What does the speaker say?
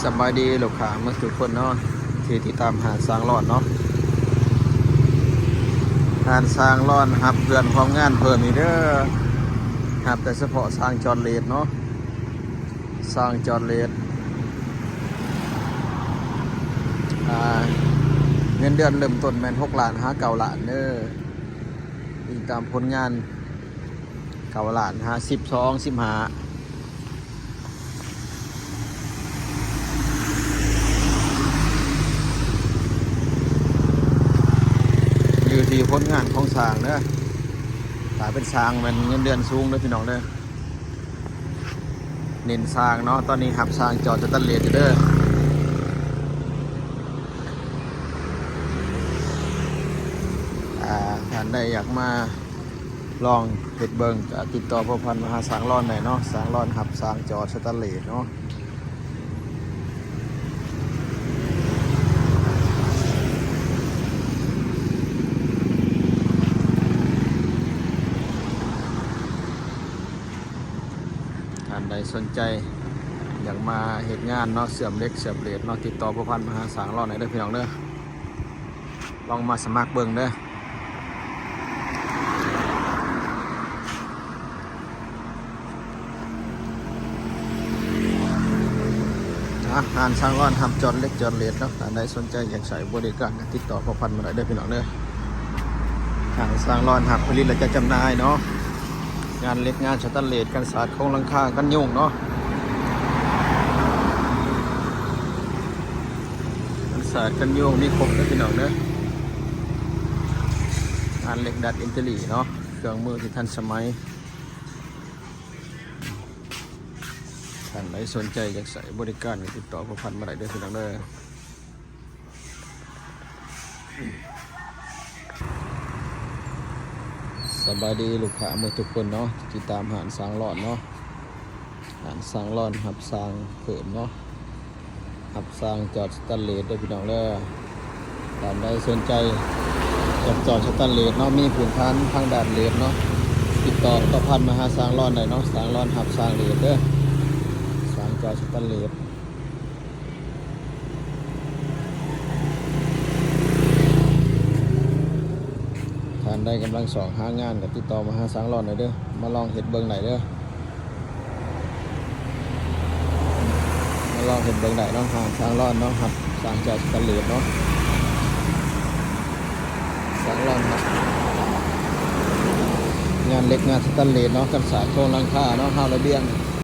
สบายดีลูกค้าเมื่อทุกคนเนาะที่ติดตามหาสร้างรอดเนาะหาสร้างรอดครับเดือนความงานเพิ่มอีกเด้อครับแต่เฉพาะสร้างจอดเลดเนาะสร้างจอดเลดเงินเดือนเริ่มต้นแม่น6 ล้านหา9 ล้านเด้อติดตามผลงาน9 ล้านหา12 15อยู่ที่ผลงานของสร้างเด้อถ้าเป็นสร้างมันเงินเดือนสูงเด้อพี่น้องเด้อเน้นสร้างเนาะตอนนี้ครับสร้างจอดจะตัดเลดอยู่เด้อท่านใดอยากมาลองเฮ็ดเบิ่งก็ติดต่อพ่อพันธุ์มาหาสร้างร้อนได้เนาะสร้างร้อนครับสร้างจอดสแตนเลสเนาะท่านใดสนใจอยากมาเฮ็ดงานเนาะเสื่อมเล็กเสื่อมเลสเนาะติดต่อพ่อพันธุ์มาหาสร้างร้อนได้เด้อพี่น้องเด้อลองมาสมัครเบิ่งเด้องานสร้างร้อนทำจอดเล็กจอดเลสเนาะท่านใดสนใจอยากใส่บริการติดต่อพ่อพันธุ์มาได้เด้อพี่น้องเด้องานสร้างร้อนหักผลิตและจะจำหน่ายเนาะงานเล็กงานสแตนเลสกันสาดโครงหลังคากันยุ่งเนาะกันสาดกันยุ่งมีครบเลยพี่น้องเด้องานเล็กดัดอินเตอร์เนาะเครื่องมือที่ทันสมัยท่านใดสนใจอยากใส่บริการติดต่อพ่อพันธุ์มาได้เด้อพี่น้องเด้อสบายดีลูกค้าหมดทุกคนเนาะติดตามหารสร้างรอดเนาะหารสร้างรอดหับสร้างเขินเนาะหับสร้างจอดสแตนเลสด้วยพี่น้องเด้อท่านใดสนใจอยากจอดสแตนเลสเนาะมีพื้นฐานทางด้านเลสเนาะติดต่อพ่อพันธุ์มาหาสร้างรอดได้เนาะสร้างรอดหับสร้างเลสเด้อสร้างจอดสแตนเลสท่านได้กำลังสองหางานกับติดต่อมาหาสร้างรอดหน่อยเด้อมาลองเห็ดเบิ่งไหนเด้อมาลองเห็ดเบิ่งไหนเนาะหาสร้างรอดเนาะครับสร้างจอดสแตนเลสเนาะสร้างรอดครับงานเล็กงานสแตนเลสเนาะกันสาดโครงหลังคาเนาะห้าวระเบียง